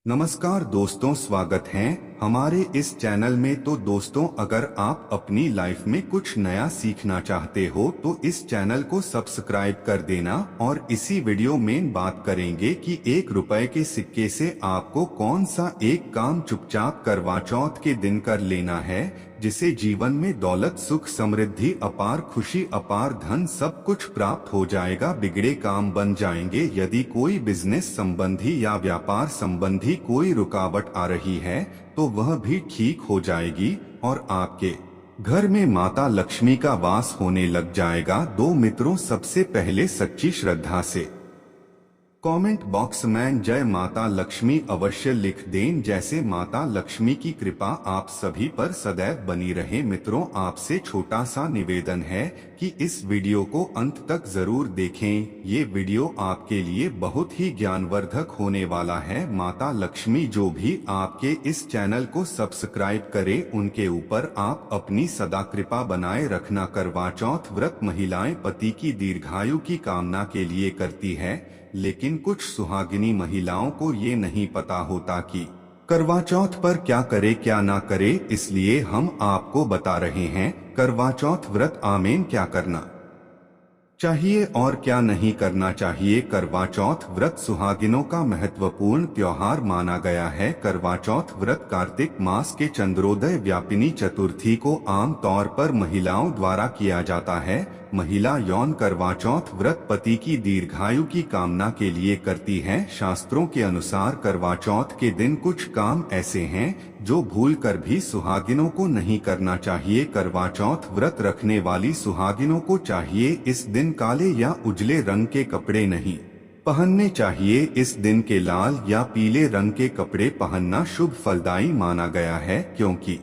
नमस्कार दोस्तों, स्वागत है हमारे इस चैनल में। तो दोस्तों, अगर आप अपनी लाइफ में कुछ नया सीखना चाहते हो तो इस चैनल को सब्सक्राइब कर देना। और इसी वीडियो में बात करेंगे कि 1 रुपए के सिक्के से आपको कौन सा एक काम चुपचाप करवा चौथ के दिन कर लेना है, जिसे जीवन में दौलत, सुख, समृद्धि, अपार खुशी, अपार धन सब कुछ प्राप्त हो जाएगा। बिगड़े काम बन जाएंगे। यदि कोई बिजनेस संबंधी या व्यापार संबंधी कोई रुकावट आ रही है तो वह भी ठीक हो जाएगी और आपके घर में माता लक्ष्मी का वास होने लग जाएगा। दो मित्रों, सबसे पहले सच्ची श्रद्धा से कमेंट बॉक्स में जय माता लक्ष्मी अवश्य लिख दें, जैसे माता लक्ष्मी की कृपा आप सभी पर सदैव बनी रहे। मित्रों, आपसे छोटा सा निवेदन है कि इस वीडियो को अंत तक जरूर देखें। ये वीडियो आपके लिए बहुत ही ज्ञानवर्धक होने वाला है। माता लक्ष्मी जो भी आपके इस चैनल को सब्सक्राइब करे उनके ऊपर आप अपनी सदा कृपा बनाए रखना। करवा चौथ व्रत महिलाएं पति की दीर्घायु की कामना के लिए करती है, लेकिन कुछ सुहागिनी महिलाओं को ये नहीं पता होता कि करवा चौथ पर क्या करे क्या ना करे, इसलिए हम आपको बता रहे हैं करवा चौथ व्रत आमेन क्या करना चाहिए और क्या नहीं करना चाहिए। करवा चौथ व्रत सुहागिनों का महत्वपूर्ण त्योहार माना गया है। करवा चौथ व्रत कार्तिक मास के चंद्रोदय व्यापिनी चतुर्थी को आम तौर पर महिलाओं द्वारा किया जाता है। महिला यौन करवा चौथ व्रत पति की दीर्घायु की कामना के लिए करती है। शास्त्रों के अनुसार करवा चौथ के दिन कुछ काम ऐसे हैं जो भूलकर भी सुहागिनों को नहीं करना चाहिए। करवा चौथ व्रत रखने वाली सुहागिनों को चाहिए इस दिन काले या उजले रंग के कपड़े नहीं पहनने चाहिए। इस दिन के लाल या पीले रंग के कपड़े पहनना शुभ फलदायी माना गया है, क्योंकि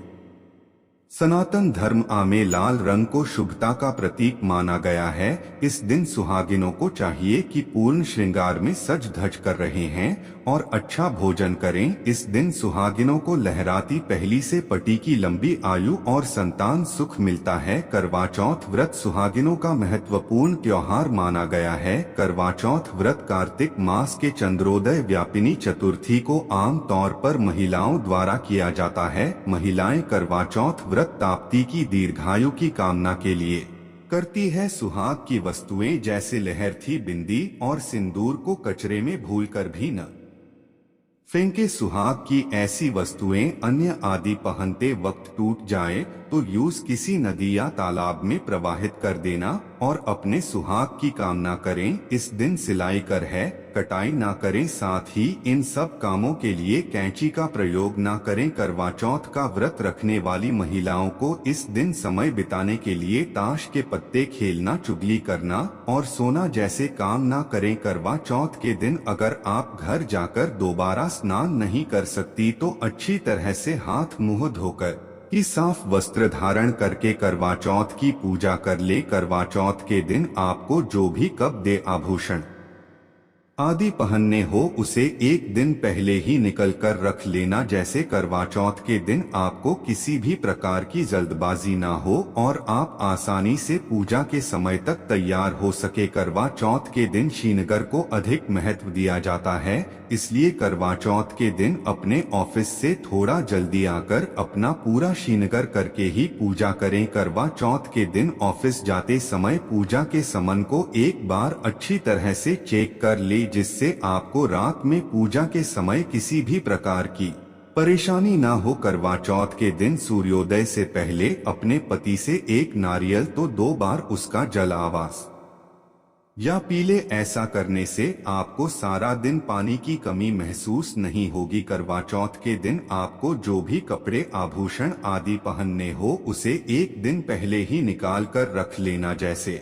सनातन धर्म में लाल रंग को शुभता का प्रतीक माना गया है। इस दिन सुहागिनों को चाहिए कि पूर्ण श्रृंगार में सज धज कर रहे हैं और अच्छा भोजन करें। इस दिन सुहागिनों को लहराती पहली से पति की लंबी आयु और संतान सुख मिलता है। करवा चौथ व्रत सुहागिनों का महत्वपूर्ण त्योहार माना गया है। करवा चौथ व्रत कार्तिक मास के चंद्रोदय व्यापिनी चतुर्थी को आम तौर पर महिलाओं द्वारा किया जाता है। महिलाएं करवा चौथ व्रत ताप्ती की दीर्घायु की कामना के लिए करती है। सुहाग की वस्तुएं जैसे लहरती बिंदी और सिंदूर को कचरे में भूलकर भी न फेंके। सुहाग की ऐसी वस्तुएं अन्य आदि पहनते वक्त टूट जाए तो यूज किसी नदी या तालाब में प्रवाहित कर देना और अपने सुहाग की कामना करें। इस दिन सिलाई कर है कटाई ना करें, साथ ही इन सब कामों के लिए कैंची का प्रयोग ना करें। करवा चौथ का व्रत रखने वाली महिलाओं को इस दिन समय बिताने के लिए ताश के पत्ते खेलना, चुगली करना और सोना जैसे काम ना करें। करवा चौथ के दिन अगर आप घर जाकर दोबारा स्नान नहीं कर सकती तो अच्छी तरह से हाथ मुंह धोकर ही साफ वस्त्र धारण करके करवा चौथ की पूजा कर ले। करवा चौथ के दिन आपको जो भी कप दे आभूषण आदि पहनने हो उसे एक दिन पहले ही निकल कर रख लेना। जैसे करवा चौथ के दिन आपको किसी भी प्रकार की जल्दबाजी ना हो और आप आसानी से पूजा के समय तक तैयार हो सके। करवा चौथ के दिन श्रीनगर को अधिक महत्व दिया जाता है, इसलिए करवा चौथ के दिन अपने ऑफिस से थोड़ा जल्दी आकर अपना पूरा श्रीनगर करके ही पूजा करें। करवा चौथ के दिन ऑफिस जाते समय पूजा के सामान को एक बार अच्छी तरह से चेक कर ले, जिससे आपको रात में पूजा के समय किसी भी प्रकार की परेशानी ना हो। करवा चौथ के दिन सूर्योदय से पहले अपने पति से एक नारियल तो 2 बार उसका जल आवास या पीले। ऐसा करने से आपको सारा दिन पानी की कमी महसूस नहीं होगी। करवा चौथ के दिन आपको जो भी कपड़े आभूषण आदि पहनने हो उसे एक दिन पहले ही निकाल कर रख लेना। जैसे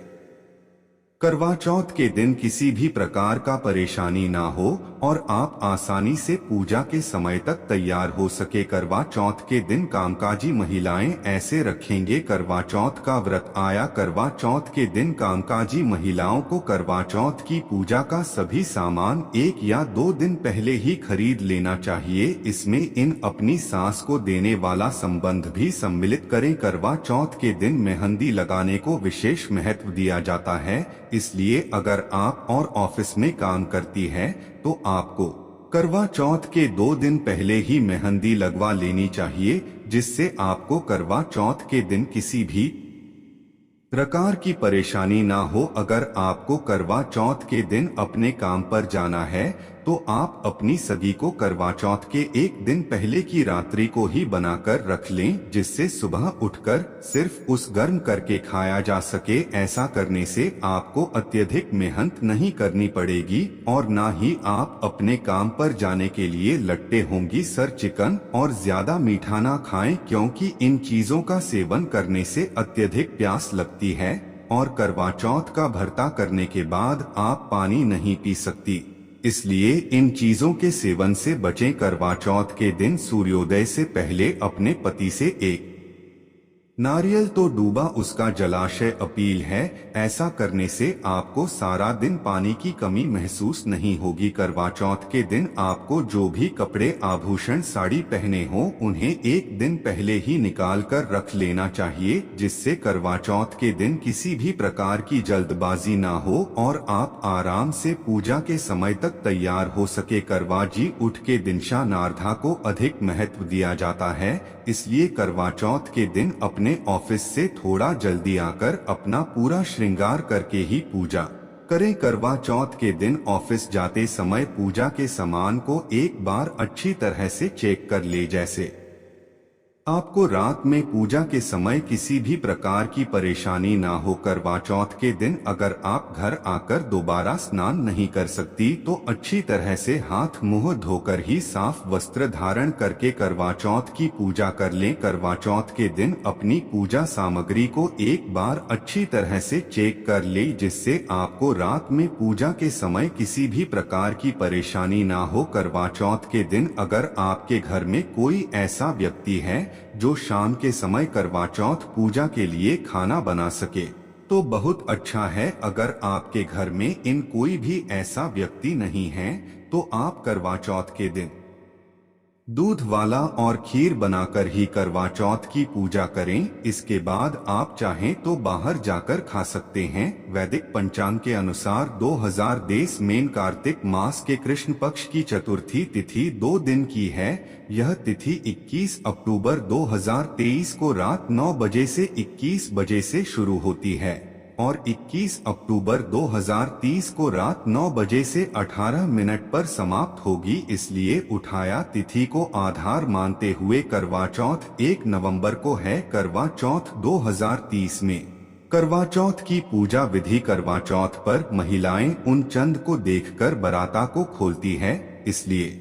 करवा चौथ के दिन किसी भी प्रकार का परेशानी ना हो और आप आसानी से पूजा के समय तक तैयार हो सके। करवा चौथ के दिन कामकाजी महिलाएं ऐसे रखेंगे। करवा चौथ का व्रत आया। करवा चौथ के दिन कामकाजी महिलाओं को करवा चौथ की पूजा का सभी सामान 1 या 2 दिन पहले ही खरीद लेना चाहिए। इसमें इन अपनी सास को देने वाला संबंध भी सम्मिलित करें। करवा चौथ के दिन मेहंदी लगाने को विशेष महत्व दिया जाता है, इसलिए अगर आप और ऑफिस में काम करती है तो आपको करवा चौथ के 2 दिन पहले ही मेहंदी लगवा लेनी चाहिए, जिससे आपको करवा चौथ के दिन किसी भी प्रकार की परेशानी ना हो। अगर आपको करवा चौथ के दिन अपने काम पर जाना है तो आप अपनी सगी को करवा चौथ के 1 दिन पहले की रात्रि को ही बनाकर रख लें, जिससे सुबह उठकर सिर्फ उस गर्म करके खाया जा सके। ऐसा करने से आपको अत्यधिक मेहनत नहीं करनी पड़ेगी और ना ही आप अपने काम पर जाने के लिए लट्टे होंगी। सर चिकन और ज्यादा मीठा ना खाएं, क्योंकि इन चीजों का सेवन करने से अत्यधिक प्यास लगती है और करवा चौथ का व्रत करने के बाद आप पानी नहीं पी सकती, इसलिए इन चीजों के सेवन से बचें। करवा चौथ के दिन सूर्योदय से पहले अपने पति से एक नारियल तो डूबा उसका जलाशय अपील है। ऐसा करने से आपको सारा दिन पानी की कमी महसूस नहीं होगी। करवा चौथ के दिन आपको जो भी कपड़े आभूषण साड़ी पहने हो उन्हें 1 दिन पहले ही निकाल कर रख लेना चाहिए, जिससे करवा चौथ के दिन किसी भी प्रकार की जल्दबाजी ना हो और आप आराम से पूजा के समय तक तैयार हो सके। करवा जी उठ के दिनशा नारधा को अधिक महत्व दिया जाता है, इसलिए करवा चौथ के दिन अपने ऑफिस से थोड़ा जल्दी आकर अपना पूरा श्रृंगार करके ही पूजा करें। करवा चौथ के दिन ऑफिस जाते समय पूजा के सामान को एक बार अच्छी तरह से चेक कर ले, जैसे आपको रात में पूजा के समय किसी भी प्रकार की परेशानी ना हो। करवा चौथ के दिन अगर आप घर आकर दोबारा स्नान नहीं कर सकती तो अच्छी तरह से हाथ मुंह धोकर ही साफ वस्त्र धारण करके करवा चौथ की पूजा कर लें। करवा चौथ के दिन अपनी पूजा सामग्री को एक बार अच्छी तरह से चेक कर ले, जिससे आपको रात में पूजा के समय किसी भी प्रकार की परेशानी ना हो। करवा चौथ के दिन अगर आपके घर में कोई ऐसा व्यक्ति है जो शाम के समय करवा चौथ पूजा के लिए खाना बना सके तो बहुत अच्छा है। अगर आपके घर में इन कोई भी ऐसा व्यक्ति नहीं है तो आप करवा चौथ के दिन दूध वाला और खीर बनाकर ही करवा चौथ की पूजा करें। इसके बाद आप चाहें तो बाहर जाकर खा सकते हैं। वैदिक पंचांग के अनुसार 2023 में कार्तिक मास के कृष्ण पक्ष की चतुर्थी तिथि 2 दिन की है। यह तिथि 21 अक्टूबर 2023 को रात 9 बजे से 21 बजे से शुरू होती है और 21 अक्टूबर 2030 को रात 9 बजे से 18 मिनट पर समाप्त होगी। इसलिए उठाया तिथि को आधार मानते हुए करवा चौथ 1 नवंबर को है। करवा चौथ 2030 में करवा चौथ की पूजा विधि। करवा चौथ पर महिलाएं उन चंद को देखकर बराता को खोलती है, इसलिए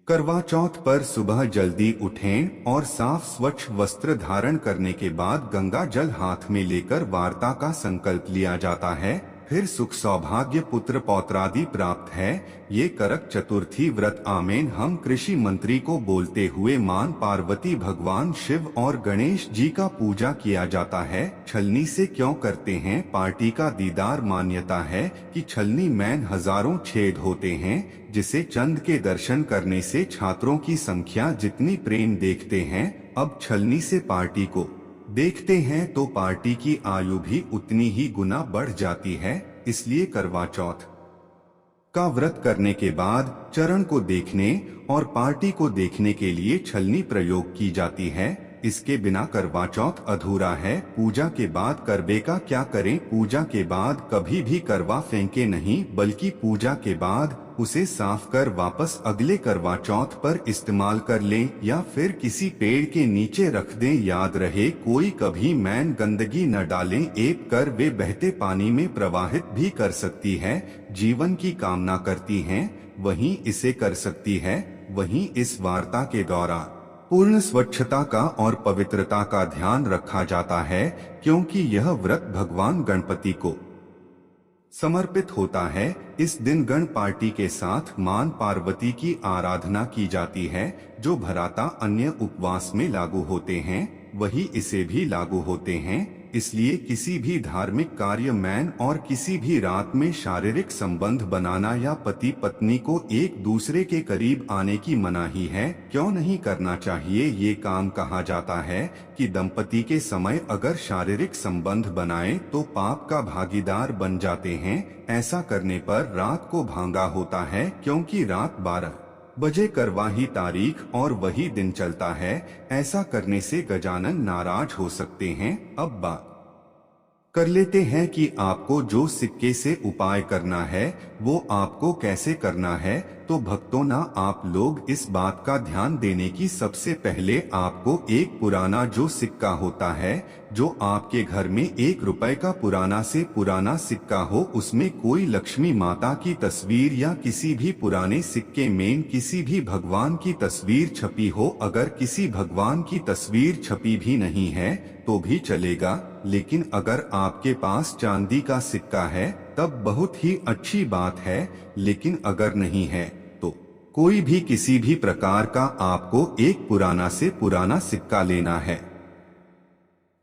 करवा चौथ पर सुबह जल्दी उठें और साफ स्वच्छ वस्त्र धारण करने के बाद गंगा जल हाथ में लेकर वार्ता का संकल्प लिया जाता है। फिर सुख सौभाग्य पुत्र पौत्रादि प्राप्त है। ये करक चतुर्थी व्रत आमेन हम कृषि मंत्री को बोलते हुए मां पार्वती, भगवान शिव और गणेश जी का पूजा किया जाता है। छलनी से क्यों करते हैं? पार्टी का दीदार मान्यता है कि छलनी में हजारों छेद होते हैं, जिसे चंद के दर्शन करने से छात्रों की संख्या जितनी प्रेम देखते हैं, अब छलनी से पार्टी को देखते हैं तो पार्टी की आयु भी उतनी ही गुना बढ़ जाती है। इसलिए करवा चौथ का व्रत करने के बाद चरण को देखने और पार्टी को देखने के लिए छलनी प्रयोग की जाती है। इसके बिना करवा चौथ अधूरा है। पूजा के बाद करवे का क्या करें? पूजा के बाद कभी भी करवा फेंके नहीं, बल्कि पूजा के बाद उसे साफ कर वापस अगले करवा चौथ पर इस्तेमाल कर लें या फिर किसी पेड़ के नीचे रख दें। याद रहे, कोई कभी मैन गंदगी न डालें। एक कर वे बहते पानी में प्रवाहित भी कर सकती है। जीवन की कामना करती हैं, वहीं इसे कर सकती है। वहीं इस वार्ता के दौरान पूर्ण स्वच्छता का और पवित्रता का ध्यान रखा जाता है, क्योंकि यह व्रत भगवान गणपति को समर्पित होता है। इस दिन गण पार्टी के साथ मां पार्वती की आराधना की जाती है, जो भराता अन्य उपवास में लागू होते हैं। वही इसे भी लागू होते हैं। इसलिए किसी भी धार्मिक कार्य में और किसी भी रात में शारीरिक संबंध बनाना या पति पत्नी को एक दूसरे के करीब आने की मनाही है। क्यों नहीं करना चाहिए ये काम? कहा जाता है कि दंपति के समय अगर शारीरिक संबंध बनाए तो पाप का भागीदार बन जाते हैं। ऐसा करने पर रात को भांगा होता है, क्योंकि रात 12 बजे करवाही तारीख और वही दिन चलता है। ऐसा करने से गजानन नाराज हो सकते हैं। अब बात कर लेते हैं कि आपको जो सिक्के से उपाय करना है वो आपको कैसे करना है। तो भक्तों ना, आप लोग इस बात का ध्यान देने की सबसे पहले आपको एक पुराना जो सिक्का होता है, जो आपके घर में 1 रुपए का पुराना से पुराना सिक्का हो, उसमें कोई लक्ष्मी माता की तस्वीर या किसी भी पुराने सिक्के में किसी भी भगवान की तस्वीर छपी हो। अगर किसी भगवान की तस्वीर छपी भी नहीं है तो भी चलेगा, लेकिन अगर आपके पास चांदी का सिक्का है तब बहुत ही अच्छी बात है। लेकिन अगर नहीं है तो कोई भी किसी भी प्रकार का आपको एक पुराना से पुराना सिक्का लेना है,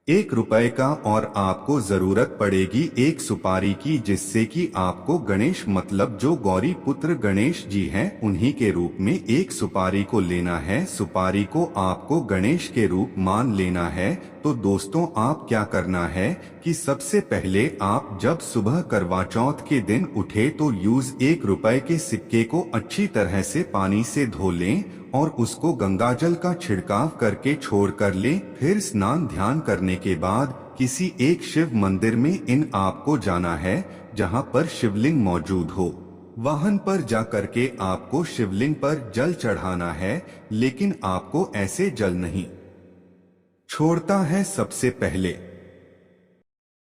1 रुपए का, और आपको जरूरत पड़ेगी एक सुपारी की, जिससे कि आपको गणेश मतलब जो गौरी पुत्र गणेश जी हैं उन्हीं के रूप में एक सुपारी को लेना है। सुपारी को आपको गणेश के रूप मान लेना है। तो दोस्तों, आप क्या करना है कि सबसे पहले आप जब सुबह करवा चौथ के दिन उठे तो यूज 1 रुपए के सिक्के को अच्छी तरह से पानी से धो लें और उसको गंगाजल का छिड़काव करके छोड़ कर ले। फिर स्नान ध्यान करने के बाद किसी एक शिव मंदिर में इन आपको जाना है जहां पर शिवलिंग मौजूद हो। वाहन पर जा करके आपको शिवलिंग पर जल चढ़ाना है, लेकिन आपको ऐसे जल नहीं छोड़ता है। सबसे पहले